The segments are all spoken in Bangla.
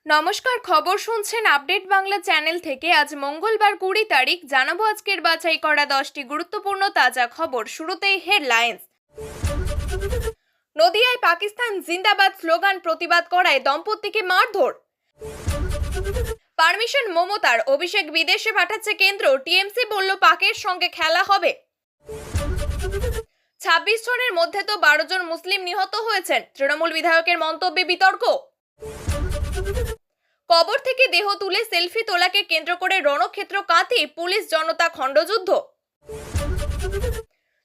নমস্কার, খবর শুনছেন আপডেট বাংলা চ্যানেল থেকে। আজ মঙ্গলবার 20 তারিখ। জানাবো আজকের বাছাই করা 10টি গুরুত্বপূর্ণ তাজা খবর। শুরুতেই হেডলাইন্স। নদিয়ায় পাকিস্তান জিন্দাবাদ স্লোগান প্রতিবাদ করায় দম্পতিকে মারধর। পারমিশন মমতার, অভিষেক বিদেশে পাঠাচ্ছে কেন্দ্র। টিএমসি বলল পাকের সঙ্গে খেলা হবে। 26 জনের মধ্যে তো 12 জন মুসলিম নিহত হয়েছেন, তৃণমূল বিধায়কের মন্তব্যে বিতর্ক। কবর থেকে দেহ তুলে সেলফি তোলাকে কেন্দ্র করে রণক্ষেত্র কাঁথি, পুলিশ জনতা খণ্ডযুদ্ধ।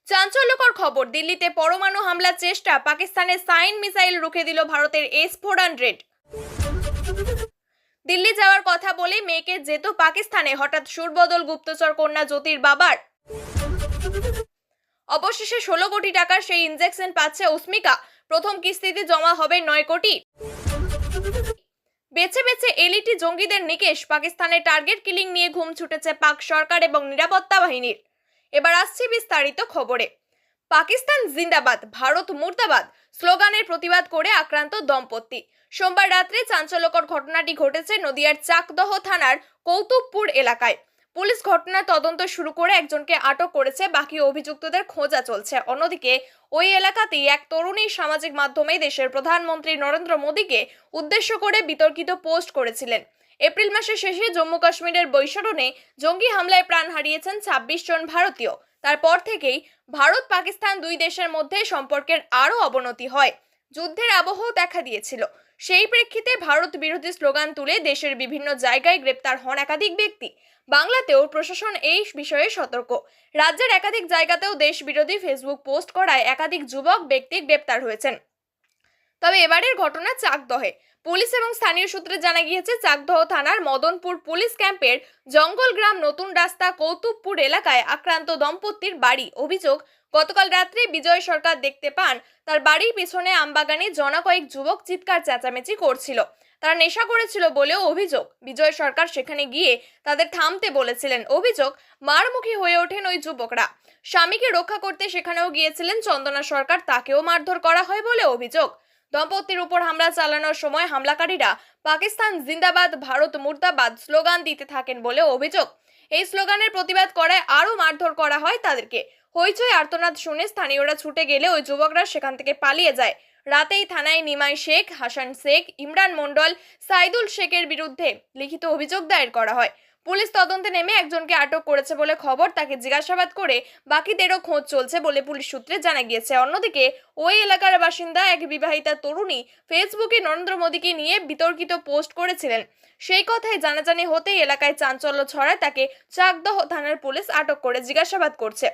চাঞ্চল্যকর খবর, দিল্লিতে পরমাণু হামলার চেষ্টা। পাকিস্তানের সাইন মিসাইল রুখে দিল ভারতের S-400। দিল্লি যাওয়ার কথা বলে মেয়েকে যেত পাকিস্তানে, হঠাৎ সুরবদল গুপ্তচর কন্যা জ্যোতির বাবার। অবশেষে 16 কোটি টাকার সেই ইনজেকশন পাচ্ছে অস্মিকা। প্রথম কিস্তিতে জমা হবে 9 কোটি। বেছে বেছে এলইটি জঙ্গিদের নিকেশ। পাকিস্তানের টার্গেট কিলিং নিয়ে ঘুম ছুটেছে পাক সরকার এবং নিরাপত্তা বাহিনীর। এবার আসছে বিস্তারিত খবরে। পাকিস্তান জিন্দাবাদ, ভারত মুর্দাবাদ স্লোগানের প্রতিবাদ করে আক্রান্ত দম্পতি। সোমবার রাত্রে চাঞ্চল্যকর ঘটনাটি ঘটেছে নদিয়ার চাকদহ থানার কৌতুবপুর এলাকায়। পুলিশ ঘটনার তদন্ত শুরু করে একজনকে আটক করেছে, বাকি অভিযুক্তদের খোঁজা চলছে। অন্যদিকে ওই এলাকাতেই এক তরুণী সামাজিক মাধ্যমে দেশের প্রধানমন্ত্রী নরেন্দ্র মোদীকে উদ্দেশ্য করে বিতর্কিত পোস্ট করেছিলেন। এপ্রিল মাসের শেষে জম্মু কাশ্মীরের বৈশরণে জঙ্গি হামলায় প্রাণ হারিয়েছেন 26 জন ভারতীয়। তারপর থেকেই ভারত পাকিস্তান দুই দেশের মধ্যে সম্পর্কের আরও অবনতি হয়। যুদ্ধের আবহ দেখা দিয়েছিল। সেই প্রেক্ষিতে ভারত বিরোধী স্লোগান তুলে দেশের বিভিন্ন জায়গায় গ্রেপ্তার হন একাধিক ব্যক্তি। বাংলাতেও প্রশাসন এই বিষয়ে সতর্ক। রাজ্যের একাধিক জায়গাতেও দেশ বিরোধী ফেসবুক পোস্ট করায় একাধিক যুবক ব্যক্তি গ্রেপ্তার হয়েছেন। তবে এবারের ঘটনা চাকদহে। পুলিশ এবং স্থানীয় সূত্রে জানা গিয়েছে, চাকদহ থানার মদনপুর পুলিশ ক্যাম্পের জঙ্গল গ্রাম নতুন রাস্তা কৌতুবপুর এলাকায় আক্রান্ত দম্পতির বাড়ি। অভিযোগ, গতকাল রাত্রে বিজয় সরকার দেখতে পান তার বাড়ির পিছনে আমবাগানে জনা কয়েক যুবক চিৎকার চেঁচামেচি করছিল। তারা নেশা করেছিল বলেও অভিযোগ। বিজয় সরকার সেখানে গিয়ে তাদের থামতে বলেছিলেন। অভিযোগ, মারমুখী হয়ে ওঠেন ওই যুবকরা। স্বামীকে রক্ষা করতে সেখানেও গিয়েছিলেন চন্দনা সরকার, তাকেও মারধর করা হয় বলে অভিযোগ। দম্পতির উপর হামলা চালানোর সময় হামলাকারীরা পাকিস্তান জিন্দাবাদ, ভারত মুর্দাবাদ স্লোগান দিতে থাকেন বলে অভিযোগ। এই স্লোগানের প্রতিবাদ করায় আরও মারধর করা হয় তাদেরকে। হইচই আর্তনাদ শুনে স্থানীয়রা ছুটে গেলে ওই যুবকরা সেখান থেকে পালিয়ে যায়। রাতেই থানায় নিমাই শেখ, হাসান শেখ, ইমরান মণ্ডল, সাইদুল শেখের বিরুদ্ধে লিখিত অভিযোগ দায়ের করা হয়। পুলিশ তদন্তে নেমে একজনকে আটক করেছে বলে খবর। তাকে জিজ্ঞাসাবাদ করে বাকিদেরও খোঁজ চলছে বলে পুলিশ সূত্রে জানা গিয়েছে। অন্যদিকে ওই এলাকার বাসিন্দা এক বিবাহিতা তরুণী ফেসবুকে নরেন্দ্র মোদীকে নিয়ে বিতর্কিত পোস্ট করেছিলেন। সেই কথাই জানাজানি হতেই এলাকায় চাঞ্চল্য ছড়ায়। তাকে চাকদহ থানার পুলিশ আটক করে জিজ্ঞাসাবাদ করছে।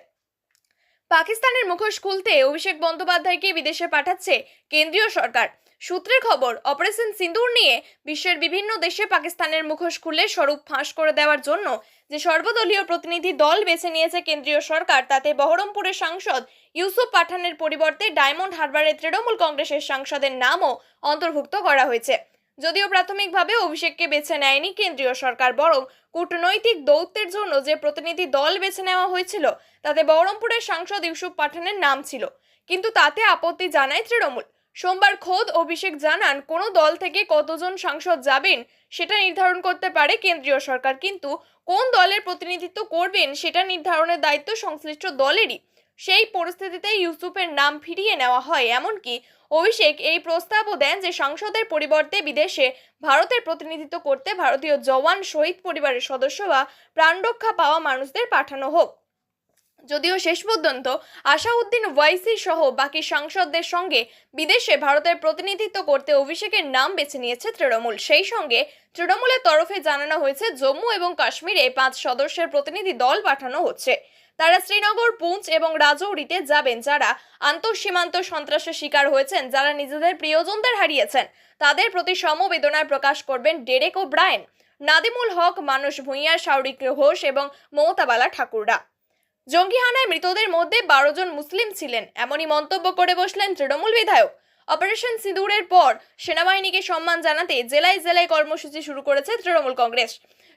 পাকিস্তানের মুখোশ খুলতে অভিষেক বন্দ্যোপাধ্যায়কে বিদেশে পাঠাচ্ছে কেন্দ্রীয় সরকার। সূত্রের খবর, অপারেশন সিঁদুর নিয়ে বিশ্বের বিভিন্ন দেশে পাকিস্তানের মুখোশ খুলে স্বরূপ ফাঁস করে দেওয়ার জন্য যে সর্বদলীয় প্রতিনিধি দল বেছে নিয়েছে কেন্দ্রীয় সরকার, তাতে বহরমপুরের সাংসদ ইউসুফ পাঠানের পরিবর্তে ডায়মন্ড হারবারের তৃণমূল কংগ্রেসের সাংসদের নামও অন্তর্ভুক্ত করা হয়েছে। যদিও প্রাথমিকভাবে অভিষেককে বেছে নেয়নি কেন্দ্রীয় সরকার, বরং কূটনৈতিক দৌত্যের জন্য যে প্রতিনিধি দল বেছে নেওয়া হয়েছিল তাতে বহরমপুরের সাংসদ ইউসুফ পাঠানের নাম ছিল, কিন্তু তাতে আপত্তি জানায় তৃণমূল। সোমবার খোদ অভিষেক জানান, কোনো দল থেকে কতজন সাংসদ যাবেন সেটা নির্ধারণ করতে পারে কেন্দ্রীয় সরকার, কিন্তু কোন দলের প্রতিনিধিত্ব করবেন সেটা নির্ধারণের দায়িত্ব সংশ্লিষ্ট দলেরই। সেই পরিস্থিতিতে ইউসুফের নাম ফিরিয়ে নেওয়া হয়। এমনকি অভিষেক এই প্রস্তাবও দেন যে সাংসদের পরিবর্তে বিদেশে ভারতের প্রতিনিধিত্ব করতে ভারতীয় জওয়ান, শহীদ পরিবারের সদস্য বা প্রাণরক্ষা পাওয়া মানুষদের পাঠানো হোক। যদিও শেষ পর্যন্ত আসাউদ্দিন ওয়াইসি সহ বাকি সাংসদদের সঙ্গে বিদেশে ভারতের প্রতিনিধিত্ব করতে অভিষেকের নাম বেছে নিয়েছে তৃণমূল। সেই সঙ্গে তৃণমূলের তরফে জানানো হয়েছে জম্মু এবং কাশ্মীরে 5 সদস্যের প্রতিনিধি দল পাঠানো হচ্ছে। তারা শ্রীনগর, পুঞ্চ এবং রাজৌরিতে যাবেন। যারা আন্তঃসীমান্ত সন্ত্রাসের শিকার হয়েছেন, যারা নিজেদের প্রিয়জনদের হারিয়েছেন, তাদের প্রতি সমবেদনা প্রকাশ করবেন ডেরেক ওব্রায়েন, নাদিমুল হক, মানস ভূঁইয়া, শাওরিক ঘোষ এবং মমতা বালা ঠাকুররা। জঙ্গি হানায় মৃতদের মধ্যে 12 জন মুসলিম ছিলেন, এমনই মন্তব্য করে বসলেন তৃণমূল বিধায়ক। অপারেশন সিঁদুরের পর সেনাবাহিনীকে সম্মান জানাতে জেলায় জেলায় কর্মসূচি শুরু করেছে তৃণমূল কংগ্রেস।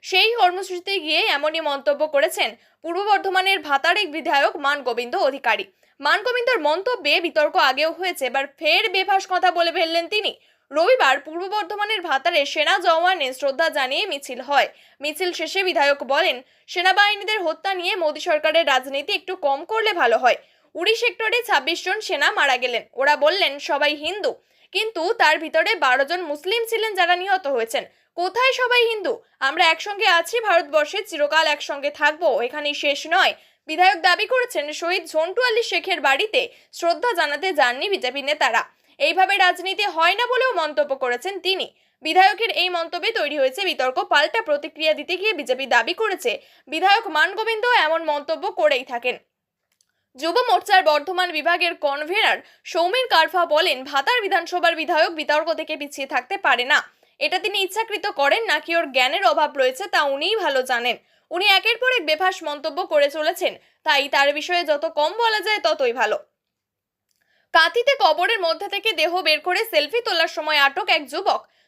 সেই কর্মসূচিতে গিয়ে এমনই মন্তব্য করেছেন পূর্ব বর্ধমানের ভাতারের বিধায়ক মানগোবিন্দ অধিকারী। মানগোবিন্দর মন্তব্যে বিতর্ক আগেও হয়েছে, এবার ফের বেফাঁস কথা বলে ফেললেন তিনি। রবিবার পূর্ব বর্ধমানের ভাতারে সেনা জওয়ানে শ্রদ্ধা জানিয়ে মিছিল হয়। মিছিল শেষে বিধায়ক বলেন, সেনাবাহিনীদের হত্যা নিয়ে মোদী সরকারের রাজনীতি একটু কম করলে ভালো হয়। উড়ি সেক্টরে 26 জন সেনা মারা গেলেন। ওরা বললেন সবাই হিন্দু, কিন্তু তার ভিতরে 12 জন মুসলিম ছিলেন যারা নিহত হয়েছেন। কোথায় সবাই হিন্দু? আমরা একসঙ্গে আছি, ভারতবর্ষে চিরকাল একসঙ্গে থাকবো, এখানেই শেষ নয়। বিধায়ক দাবি করেছেন, শহীদ ঝন্টু আলী শেখের বাড়িতে শ্রদ্ধা জানাতে যাননি বিজেপি নেতারা। এইভাবে রাজনীতি হয় না বলেও মন্তব্য করেছেন তিনি। বিধায়কের এই মন্তব্যে তৈরি হয়েছে বিতর্ক। পাল্টা প্রতিক্রিয়া দিতে গিয়ে বিজেপি দাবি করেছে, বিধায়ক মানগোবিন্দ এমন মন্তব্য করেই থাকেন। যুব মোর্চার বর্ধমান বিভাগের কনভেনার সৌমেন কারফা বলেন, ভাতার বিধানসভার বিধায়ক বিতর্ক থেকে পিছিয়ে থাকতে পারে না। এটা তিনি ইচ্ছাকৃত করেন নাকি ওর জ্ঞানের অভাব রয়েছে তা উনিই ভালো জানেন। উনি একের পর এক বেফাঁস মন্তব্য করে চলেছেন, তাই তার বিষয়ে যত কম বলা যায় ততই ভালো। কাঁথিতে কবরের মধ্যে থেকে দেহ বের করে সেলফি তোলার সময় আটক এক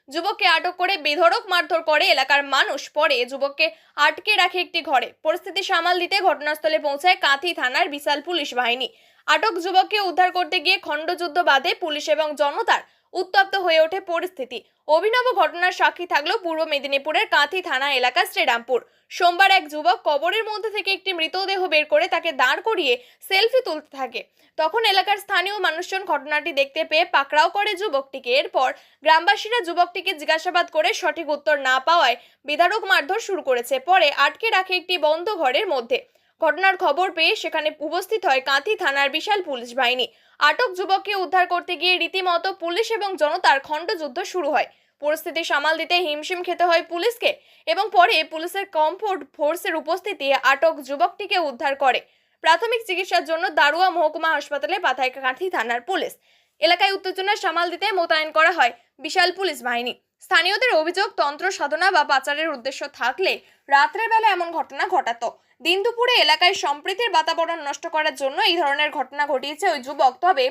যুবককে আটক করে বেধড়ক মারধর করে এলাকার মানুষ। পরে যুবককে আটকে রাখে একটি ঘরে। পরিস্থিতি সামাল দিতে ঘটনাস্থলে পৌঁছায় কাঁথি থানার বিশাল পুলিশ বাহিনী। আটক যুবককে উদ্ধার করতে গিয়ে খণ্ডযুদ্ধ বাধে পুলিশ এবং জনতার। উত্তপ্ত হয়ে ওঠে পরিস্থিতি। অভিনব ঘটনার সাক্ষী থাকলো পূর্ব মেদিনীপুরের কাঁথি থানা এলাকা শ্রীরামপুর। সোমবার এক যুবক কবরের মধ্যে থেকে একটি মৃতদেহ বের করে তাকে দাঁড় করিয়ে সেলফি তুলতে থাকে। তখন এলাকার স্থানীয় মানুষজন ঘটনাটি দেখতে পেয়ে পাকড়াও করে যুবকটিকে। এরপর গ্রামবাসীরা যুবকটিকে জিজ্ঞাসাবাদ করে সঠিক উত্তর না পাওয়ায় বেধড়ক মারধর শুরু করেছে। পরে আটকে রাখে একটি বন্ধ ঘরের মধ্যে। ঘটনার খবর পেয়ে সেখানে উপস্থিত হয় কাঁথি থানার বিশাল পুলিশ বাহিনী। আটক যুবককে উদ্ধার করতে গিয়ে রীতিমতো পুলিশ এবং জনতার খণ্ডযুদ্ধ শুরু হয়। পরিস্থিতি সামাল দিতে হিমশিম খেতে হয় পুলিশকে এবং পরে পুলিশের কমফোর্ট ফোর্সের উপস্থিতি আটক যুবকটিকে উদ্ধার করে প্রাথমিক চিকিৎসার জন্য দারুয়া মহকুমা হাসপাতালে পাঠায় কাঁথি থানার পুলিশ। এলাকায় উত্তেজনা সামাল দিতে মোতায়েন করা হয় বিশাল পুলিশ বাহিনী। স্থানীয়দের অভিযোগ, তন্ত্র সাধনা বা পাচারের উদ্দেশ্য থাকলে রাত্রের বেলা এমন ঘটনা ঘটাতো। দিন দুপুরে এলাকায় সম্প্রীতির বাতাবরণ নষ্ট করার জন্য এই ধরনের ঘটনা ঘটিয়েছে ওই যুবক। তবে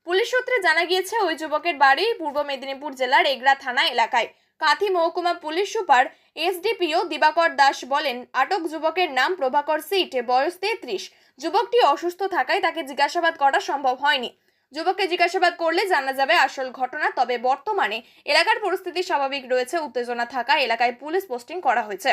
পুলিশ সূত্রে জানা গিয়েছে ওই যুবকের বাড়ি পূর্ব মেদিনীপুর জেলার এগরা থানা এলাকায়। কাঁথি মহকুমা পুলিশ সুপার এসডিপিও দিবাকর দাস বলেন, আটক যুবকের নাম প্রভাকর সিট, বয়স 33। যুবকটি অসুস্থ থাকায় তাকে জিজ্ঞাসাবাদ করা সম্ভব হয়নি। যুবককে জিজ্ঞাসাবাদ করলে জানা যাবে আসল ঘটনা। তবে বর্তমানে এলাকার পরিস্থিতি স্বাভাবিক রয়েছে। উত্তেজনা থাকা এলাকায় পুলিশ পোস্টিং করা হয়েছে।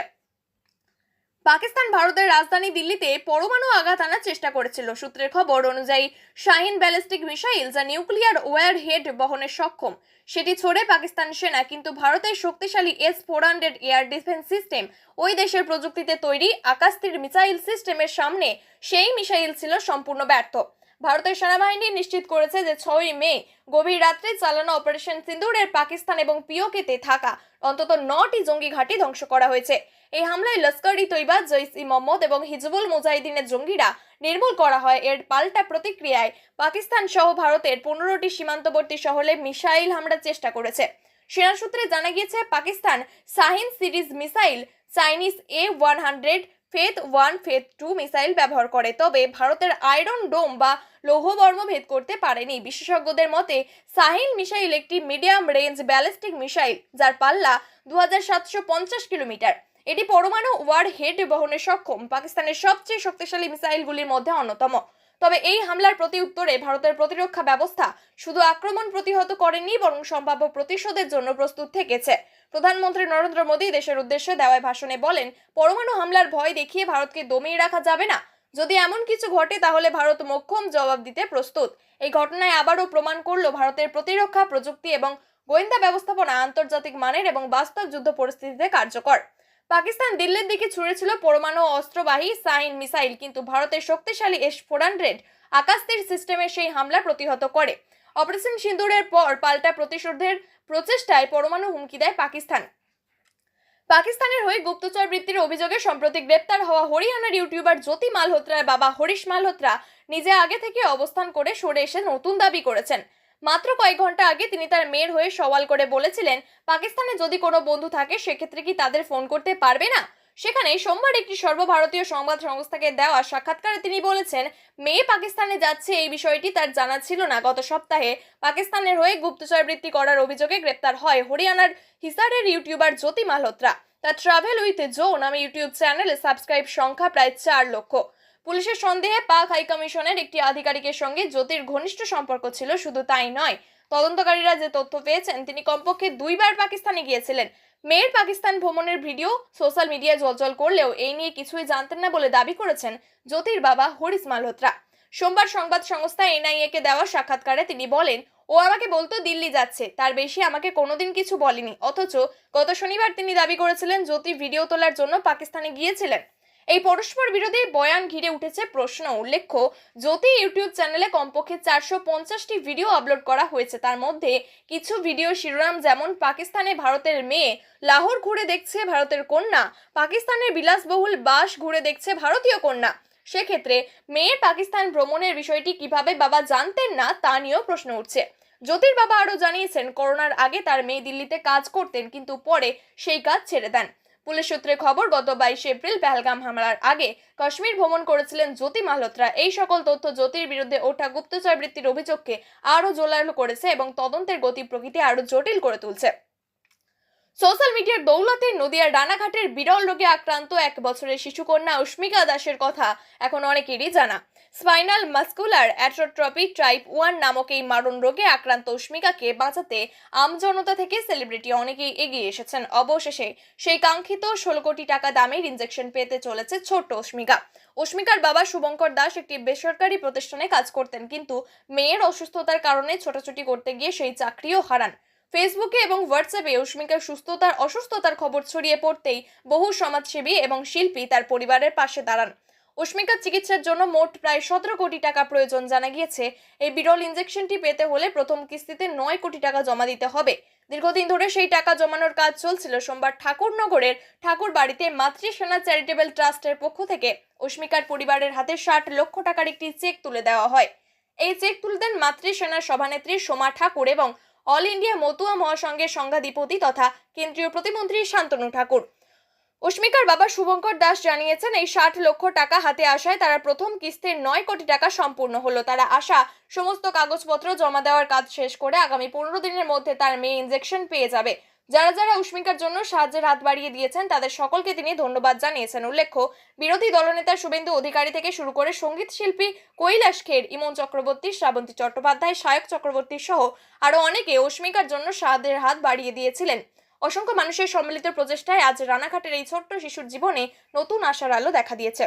পাকিস্তান ভারতের রাজধানী দিল্লিতে পরমাণু আঘাত আনার চেষ্টা করেছিল। সূত্রের খবর অনুযায়ী শাহিন ব্যালিস্টিক মিসাইল, যা নিউক্লিয়ার ওয়ার হেড বহনে সক্ষম, সেটি ছোড়ে পাকিস্তান সেনা। কিন্তু ভারতের শক্তিশালী S-400 এয়ার ডিফেন্স সিস্টেম, ওই দেশের প্রযুক্তিতে তৈরি আকাশতীর মিসাইল সিস্টেমের সামনে সেই মিসাইল ছিল সম্পূর্ণ ব্যর্থ। ভারতের সেনাবাহিনী নিশ্চিত করেছে যে 6 মে গভীর রাত্রে চালানো অপারেশন সিন্দুরের পাকিস্তান এবং পিওকেতে থাকা অন্তত 9টি জঙ্গি ঘাঁটি ধ্বংস করা হয়েছে। এই হামলায় লস্কর-ই-তৈবা, জৈশ-ই-মোহাম্মদ এবং হিজবুল মুজাহিদিনের জঙ্গিরা নির্মূল করা হয়। এর পাল্টা প্রতিক্রিয়ায় পাকিস্তান সহ ভারতের 15টি সীমান্তবর্তী শহরে মিসাইল হামলার চেষ্টা করেছে। সেনা সূত্রে জানা গিয়েছে, Pakistan Shaheen series missile, Chinese A-100, Fatah 1, Fatah 2 missile ব্যবহার করে। তবে ভারতের আয়রন ডোম বা লৌহবর্ম ভেদ করতে পারেনি। বিশেষজ্ঞদের মতে শাহিন মিসাইল একটি মিডিয়াম রেঞ্জ ব্যালিস্টিক মিসাইল, যার পাল্লা 2750 কিলোমিটার। এটি পরমাণু ওয়ার হেড বহনে সক্ষম, পাকিস্তানের সবচেয়ে শক্তিশালী মিসাইলগুলির মধ্যে অন্যতম। তবে এই হামলার প্রতি উত্তরে ভারতের প্রতিরক্ষা ব্যবস্থা শুধু আক্রমণ প্রতিহত করেনি, বরং সম্ভাব্য প্রতিশোধের জন্য প্রস্তুত থেকেছে। প্রধানমন্ত্রী নরেন্দ্র মোদী দেশের উদ্দেশ্যে দেওয়া ভাষণে বলেন, পরমাণু হামলার ভয় দেখিয়ে ভারতকে দমিয়ে রাখা যাবে না। যদি এমন কিছু ঘটে তাহলে ভারত মোক্ষম জবাব দিতে প্রস্তুত। এই ঘটনায় আবারও প্রমাণ করলো ভারতের প্রতিরক্ষা প্রযুক্তি এবং গোয়েন্দা ব্যবস্থাপনা আন্তর্জাতিক মানের এবং বাস্তব যুদ্ধ পরিস্থিতিতে কার্যকর। পাকিস্তান দিল্লির দিকে ছুড়েছিল পরমাণু অস্ত্রবাহী শাহিন মিসাইল, কিন্তু ভারতের শক্তিশালী S-400 আকাশতীর সিস্টেমে সেই হামলা প্রতিহত করে। অপারেশন সিন্দুরের পর পাল্টা প্রতিশোধের প্রচেষ্টায় পরমাণু হুমকি দেয় পাকিস্তান। পাকিস্তানের হয়ে গুপ্তচর বৃত্তির অভিযোগে সম্প্রতি গ্রেপ্তার হওয়া হরিয়ানার ইউটিউবার জ্যোতি মালহোত্রার বাবা হরিশ মালহোত্রা নিজে আগে থেকে অবস্থান করে সরে এসে নতুন দাবি করেছেন। মাত্র কয়েক ঘন্টা আগে তিনি তার মেয়ের হয়ে সওয়াল করে বলেছিলেন, পাকিস্তানে যদি কোনো বন্ধু থাকে সেক্ষেত্রে কি তাদের ফোন করতে পারবে না। সেখানে সোমবার একটি সর্বভারতীয় সংবাদ সংস্থাকে দেওয়া সাক্ষাৎকারে তিনি বলেছেন, মেয়ে পাকিস্তানে যাচ্ছে এই বিষয়টি তার জানা ছিল না। গত সপ্তাহে পাকিস্তানের হয়ে গুপ্তচর বৃত্তি করার অভিযোগে গ্রেপ্তার হয় হরিয়ানার হিসারের ইউটিউবার জ্যোতি মালহোত্রা। তার ট্রাভেল উইথ জো নামে ইউটিউব চ্যানেলে সাবস্ক্রাইব সংখ্যা প্রায় 4 লক্ষ। পুলিশের সন্দেহে পাক হাইকমিশনের একটি আধিকারিকের সঙ্গে জ্যোতির ঘনিষ্ঠ সম্পর্ক ছিল। শুধু তাই নয়, তদন্তকারীরা যে তথ্য পেয়েছেন, তিনি কমপক্ষে 2বার পাকিস্তানে গিয়েছিলেন। মেয়ের পাকিস্তান ভ্রমণের ভিডিও সোশ্যাল মিডিয়ায় জ্বলজ্বল করলেও এই নিয়ে কিছুই জানতেন না বলে দাবি করেছেন জ্যোতির বাবা হরিশ মালহোত্রা। সোমবার সংবাদ সংস্থা এনআইএ কে দেওয়া সাক্ষাৎকারে তিনি বলেন, ও আমাকে বলতো দিল্লি যাচ্ছে, তার বেশি আমাকে কোনোদিন কিছু বলেনি। অথচ গত শনিবার তিনি দাবি করেছিলেন জ্যোতি ভিডিও তোলার জন্য পাকিস্তানে গিয়েছিলেন। এই পরস্পর বিরোধী বয়ান ঘিরে উঠেছে প্রশ্ন। উল্লেখ্য, জ্যোতি ইউটিউব চ্যানেলে কমপক্ষে 450টি ভিডিও আপলোড করা হয়েছে। তার মধ্যে কিছু ভিডিও শিরোনাম যেমন পাকিস্তানে ভারতের মেয়ে লাহোর ঘুরে দেখছে ভারতের কন্যা, পাকিস্তানের বিলাসবহুল বাস ঘুরে দেখছে ভারতীয় কন্যা। সেক্ষেত্রে মেয়ের পাকিস্তান ভ্রমণের বিষয়টি কিভাবে বাবা জানতেন না তা নিয়েও প্রশ্ন উঠছে। জ্যোতির বাবা আরও জানিয়েছেন, করোনার আগে তার মেয়ে দিল্লিতে কাজ করতেন, কিন্তু পরে সেই কাজ ছেড়ে দেন। পুলিশ সূত্রে খবর, গত 22 এপ্রিল পেহেলগাম হামলার আগে কাশ্মীর ভ্রমণ করেছিলেন জ্যোতি মালহোত্রা। এই সকল তথ্য জ্যোতির বিরুদ্ধে ওঠা গুপ্তচর বৃত্তির অভিযোগকে আরও জোরালো করেছে এবং তদন্তের গতি প্রকৃতি আরও জটিল করে তুলছে। সোশ্যাল মিডিয়ার দৌলতে নদিয়ার রানাঘাটের বিরল রোগে আক্রান্ত 1 বছরের শিশুকন্যা অস্মিকা দাসের কথা এখন অনেকেরই জানা। স্পাইনাল মাস্কুলার অ্যাট্রোট্রপি টাইপ 1 নামক এই মারণ রোগে আক্রান্ত অস্মিকাকে বাঁচাতে আমজনতা থেকে সেলিব্রিটি অনেকেই এগিয়ে এসেছেন। অবশেষে সেই কাঙ্ক্ষিত 16 কোটি টাকা দামের ইনজেকশন পেতে চলেছে ছোট্ট অস্মিকা। অস্মিকার বাবা শুভঙ্কর দাস একটি বেসরকারি প্রতিষ্ঠানে কাজ করতেন, কিন্তু মেয়ের অসুস্থতার কারণে ছোটাছুটি করতে গিয়ে সেই চাকরিও হারান। ফেসবুকে এবং হোয়াটসঅ্যাপে অস্মিকার অসুস্থতার খবর ছড়িয়ে পড়তেই বহু সমাজসেবী এবং শিল্পী তার পরিবারের পাশে দাঁড়ান। অস্মিকার চিকিৎসার জন্য মোট প্রায় 17 কোটি টাকা প্রয়োজন। জানা গিয়েছে, এই বিরল ইনজেকশনটি পেতে হলে প্রথম কিস্তিতে 9 কোটি টাকা জমা দিতে হবে। দীর্ঘদিন ধরে সেই টাকা জমানোর কাজ চলছিল। সোমবার ঠাকুরনগরের ঠাকুর বাড়িতে মাতৃসেনা চ্যারিটেবল ট্রাস্টের পক্ষ থেকে অস্মিকার পরিবারের হাতে 60 লক্ষ টাকার একটি চেক তুলে দেওয়া হয়। এই চেক তুলে দেন মাতৃসেনার সভানেত্রী সোমা ঠাকুর এবং অল ইন্ডিয়া মতুয়া মহাসংঘের সংঘাধিপতি তথা কেন্দ্রীয় প্রতিমন্ত্রী শান্তনু ঠাকুর। অস্মিকার বাবা শুভঙ্কর দাস জানিয়েছেন, এই 60 লক্ষ টাকা হাতে আসায় তারা প্রথম কিস্তির 9 কোটি টাকা সম্পূর্ণ হলো। তারা আশা সমস্ত কাগজপত্র জমা দেওয়ার কাজ শেষ করে আগামী 15 দিনের মধ্যে তার মেয়ে ইনজেকশন পেয়ে যাবে। যারা যারা অস্মিকার জন্য সাহায্যের হাত বাড়িয়ে দিয়েছেন তাদের সকলকে তিনি ধন্যবাদ জানিয়েছেন। উল্লেখ্য, বিরোধী দলনেতা শুভেন্দু অধিকারী থেকে শুরু করে সঙ্গীত শিল্পী কৈলাস খের, ইমন চক্রবর্তী, শ্রাবন্তী চট্টোপাধ্যায়, সায়ক চক্রবর্তী সহ আরো অনেকে অস্মিকার জন্য সাহায্যের হাত বাড়িয়ে দিয়েছিলেন। অসংখ্য মানুষের সম্মিলিত প্রচেষ্টায় আজ রানাঘাটের এই ছোট্ট শিশুর জীবনে নতুন আশার আলো দেখা দিয়েছে।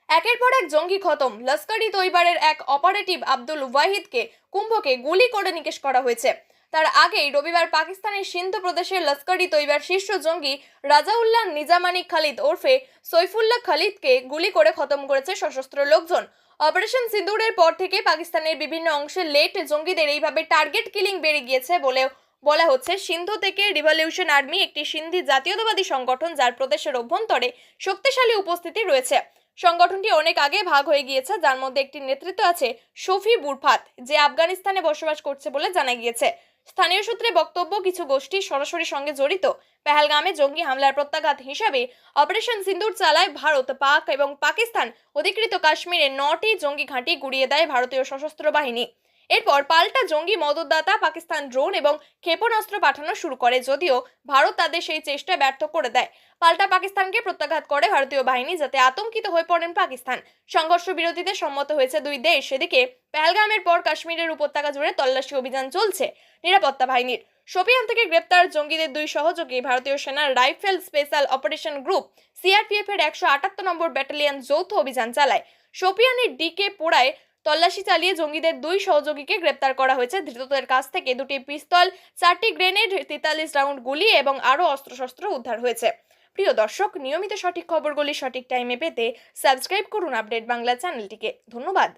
একের পর এক জঙ্গি খতম। লস্কর-ই তৈবারের এক অপারেটিভ আব্দুল ওয়াহিদকে কুম্ভকে গুলি করে নিকেশ করা হয়েছে। তার আগেই রবিবার পাকিস্তানের সিন্ধু প্রদেশের লস্কর-ই তৈবার শীর্ষ জঙ্গি রাজাউল্লাহ নিজামানি খালিদ ওরফে সৈফুল্লাহ খালিদকে গুলি করে খতম করেছে সশস্ত্র লোকজন। অপারেশন সিঁদুরের পর থেকে পাকিস্তানের বিভিন্ন অংশে লেট জঙ্গিদের এইভাবে টার্গেট কিলিং বেড়ে গিয়েছে বলে বলা হচ্ছে। সিন্ধু থেকে রিভলিউশন আর্মি একটি সিন্ধি জাতীয়তাবাদী সংগঠন, যার প্রদেশের অভ্যন্তরে শক্তিশালী উপস্থিতি রয়েছে। সংগঠনটি অনেক আগে ভাগ হয়ে গিয়েছে, যার মধ্যে একটি নেতৃত্ব আছে শফি বুরফাত, যে আফগানিস্তানে বসবাস করছে বলে জানা গিয়েছে। স্থানীয় সূত্রে বক্তব্য, কিছু গোষ্ঠী সরাসরি সঙ্গে জড়িত। পেহেলগামে জঙ্গি হামলার প্রত্যাঘাত হিসাবে অপারেশন সিন্দুর চালায় ভারত। পাক এবং পাকিস্তান অধিকৃত কাশ্মীরে 9টি জঙ্গি ঘাঁটি গুড়িয়ে দেয় ভারতীয় সশস্ত্র বাহিনী। এরপর পাল্টা জঙ্গি মদতদাতা পাকিস্তান ড্রোন এবং ক্ষেপণাস্ত্র পাঠানো শুরু করে, যদিও ভারত তাদের সেই চেষ্টা ব্যর্থ করে দেয়। পাল্টা পাকিস্তানকে প্রত্যাঘাত করে ভারতীয় বাহিনী, যাতে আতঙ্কিত হয়ে পড়েন পাকিস্তান। সংঘর্ষ বিরতিতে সম্মত হয়েছে দুই দেশ। এদিকে পেহেলগামের পর কাশ্মীরের উপত্যকা জুড়ে তল্লাশি অভিযান চলছে নিরাপত্তা বাহিনীর। শোপিয়ান থেকে গ্রেপ্তার জঙ্গিদের 2 সহযোগী ভারতীয় সেনার rifle special operation group CRPF এর 178 নম্বর ব্যাটালিয়ন যৌথ অভিযান চালায়। শোপিয়ানের ডিকে পোড়ায় তল্লাশি চালিয়ে জঙ্গিদের 2 সহযোগীকে গ্রেপ্তার করা হয়েছে। ধৃতদের কাছ থেকে 2টি পিস্তল, 4টি গ্রেনেড, 43 রাউন্ড গুলি এবং আরও অস্ত্রশস্ত্র উদ্ধার হয়েছে। প্রিয় দর্শক, নিয়মিত সঠিক খবরগুলি সঠিক টাইমে পেতে সাবস্ক্রাইব করুন আপডেট বাংলা চ্যানেলটিকে। ধন্যবাদ।